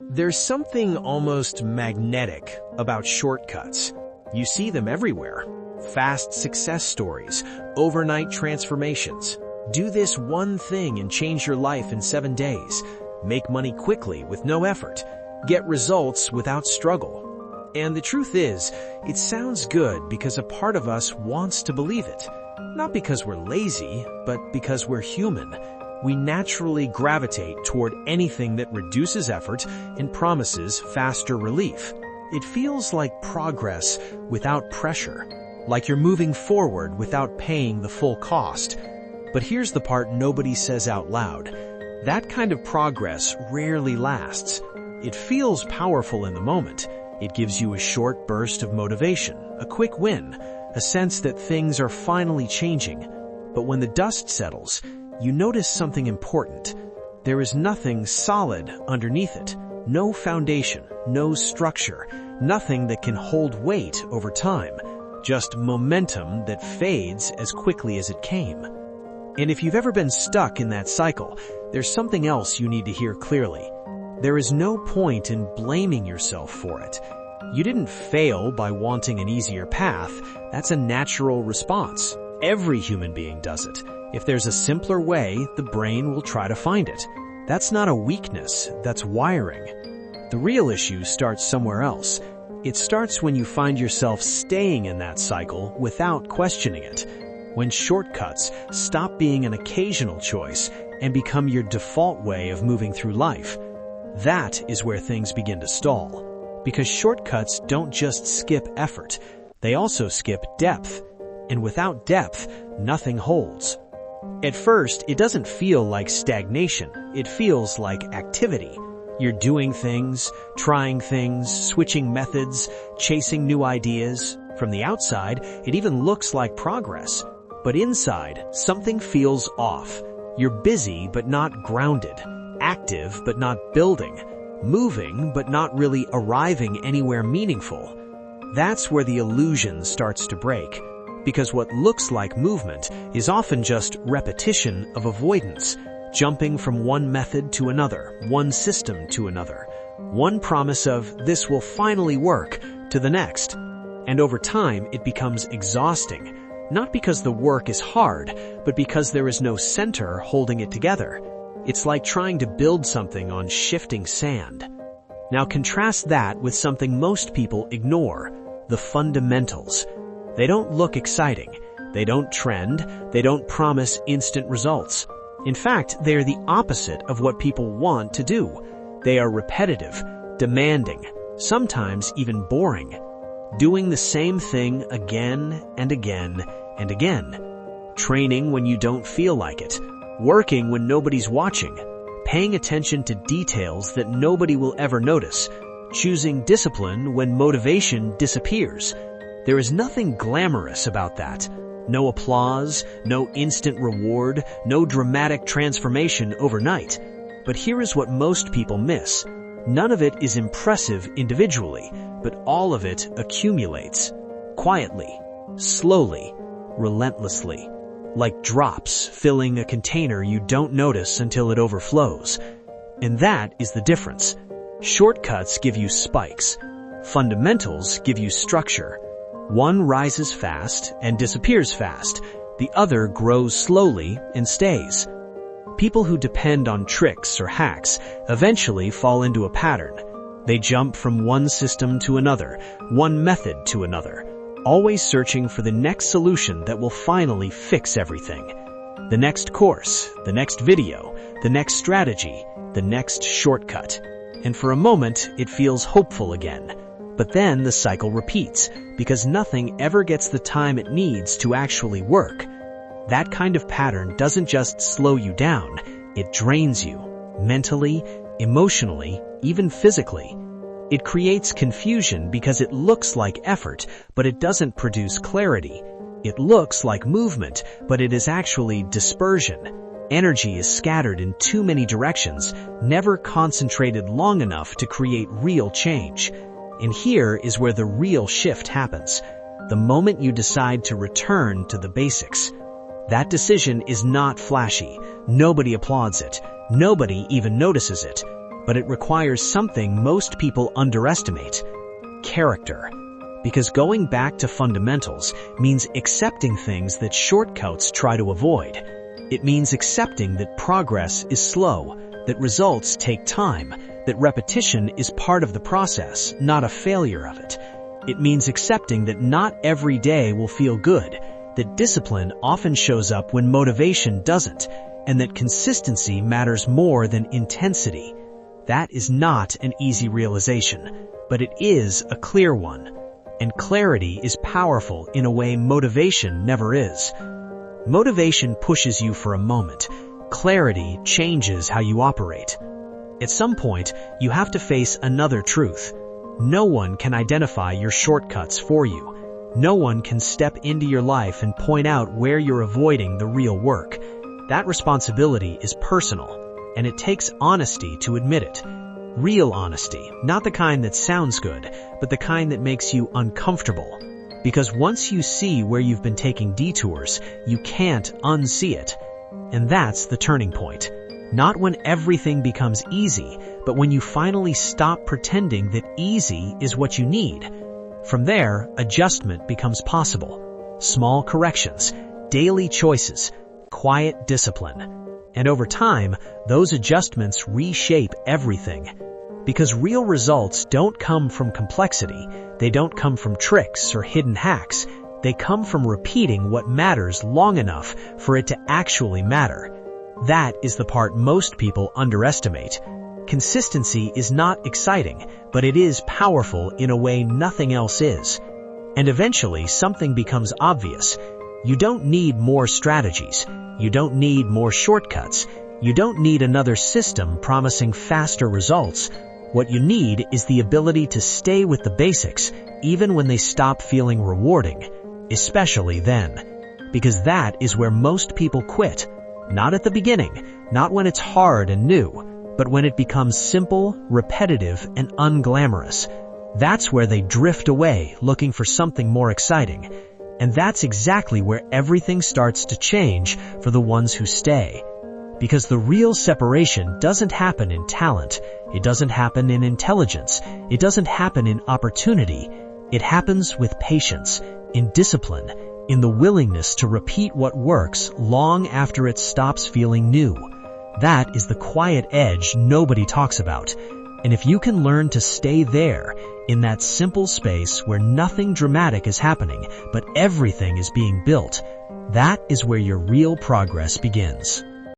There's something almost magnetic about shortcuts. You see them everywhere. Fast success stories, overnight transformations. Do this one thing and change your life in 7 days. Make money quickly with no effort. Get results without struggle. And the truth is, it sounds good because a part of us wants to believe it. Not because we're lazy, but because we're human. We naturally gravitate toward anything that reduces effort and promises faster relief. It feels like progress without pressure, like you're moving forward without paying the full cost. But here's the part nobody says out loud. That kind of progress rarely lasts. It feels powerful in the moment. It gives you a short burst of motivation, a quick win, a sense that things are finally changing. But when the dust settles, you notice something important. There is nothing solid underneath it. No foundation, no structure, nothing that can hold weight over time. Just momentum that fades as quickly as it came. And if you've ever been stuck in that cycle, there's something else you need to hear clearly. There is no point in blaming yourself for it. You didn't fail by wanting an easier path. That's a natural response. Every human being does it. If there's a simpler way, the brain will try to find it. That's not a weakness, that's wiring. The real issue starts somewhere else. It starts when you find yourself staying in that cycle without questioning it. When shortcuts stop being an occasional choice and become your default way of moving through life. That is where things begin to stall. Because shortcuts don't just skip effort, they also skip depth. And without depth, nothing holds. At first, it doesn't feel like stagnation. It feels like activity. You're doing things, trying things, switching methods, chasing new ideas. From the outside, it even looks like progress. But inside, something feels off. You're busy but not grounded, active but not building, moving but not really arriving anywhere meaningful. That's where the illusion starts to break. Because what looks like movement is often just repetition of avoidance, jumping from one method to another, one system to another, one promise of this will finally work to the next. And over time, it becomes exhausting, not because the work is hard, but because there is no center holding it together. It's like trying to build something on shifting sand. Now contrast that with something most people ignore, the fundamentals. They don't look exciting. They don't trend. They don't promise instant results. In fact, they are the opposite of what people want to do. They are repetitive, demanding, sometimes even boring. Doing the same thing again and again and again. Training when you don't feel like it. Working when nobody's watching. Paying attention to details that nobody will ever notice. Choosing discipline when motivation disappears. There is nothing glamorous about that. No applause, no instant reward, no dramatic transformation overnight. But here is what most people miss. None of it is impressive individually, but all of it accumulates. Quietly, slowly, relentlessly. Like drops filling a container you don't notice until it overflows. And that is the difference. Shortcuts give you spikes. Fundamentals give you structure. One rises fast and disappears fast. The other grows slowly and stays. People who depend on tricks or hacks eventually fall into a pattern. They jump from one system to another, one method to another, always searching for the next solution that will finally fix everything. The next course, the next video, the next strategy, the next shortcut. And for a moment, it feels hopeful again. But then the cycle repeats, because nothing ever gets the time it needs to actually work. That kind of pattern doesn't just slow you down, it drains you, mentally, emotionally, even physically. It creates confusion because it looks like effort, but it doesn't produce clarity. It looks like movement, but it is actually dispersion. Energy is scattered in too many directions, never concentrated long enough to create real change. And here is where the real shift happens. The moment you decide to return to the basics. That decision is not flashy. Nobody applauds it. Nobody even notices it. but it requires something most people underestimate: character. Because going back to fundamentals means accepting things that shortcuts try to avoid. It means accepting that progress is slow, that results take time, that repetition is part of the process, not a failure of it. It means accepting that not every day will feel good, that discipline often shows up when motivation doesn't, and that consistency matters more than intensity. That is not an easy realization, but it is a clear one. And clarity is powerful in a way motivation never is. Motivation pushes you for a moment. Clarity changes how you operate. At some point, you have to face another truth. No one can identify your shortcuts for you. No one can step into your life and point out where you're avoiding the real work. That responsibility is personal, and it takes honesty to admit it. Real honesty, not the kind that sounds good, but the kind that makes you uncomfortable. Because once you see where you've been taking detours, you can't unsee it. And that's the turning point. Not when everything becomes easy, but when you finally stop pretending that easy is what you need. From there, adjustment becomes possible. Small corrections, daily choices, quiet discipline. And over time, those adjustments reshape everything. Because real results don't come from complexity, they don't come from tricks or hidden hacks. They come from repeating what matters long enough for it to actually matter. That is the part most people underestimate. Consistency is not exciting, but it is powerful in a way nothing else is. And eventually, something becomes obvious. You don't need more strategies. You don't need more shortcuts. You don't need another system promising faster results. What you need is the ability to stay with the basics, even when they stop feeling rewarding. Especially then. Because that is where most people quit. Not at the beginning, not when it's hard and new, but when it becomes simple, repetitive, and unglamorous. That's where they drift away, looking for something more exciting. And that's exactly where everything starts to change for the ones who stay. Because the real separation doesn't happen in talent, it doesn't happen in intelligence, it doesn't happen in opportunity. It happens with patience, in discipline, in the willingness to repeat what works long after it stops feeling new. That is the quiet edge nobody talks about. And if you can learn to stay there, in that simple space where nothing dramatic is happening, but everything is being built, that is where your real progress begins.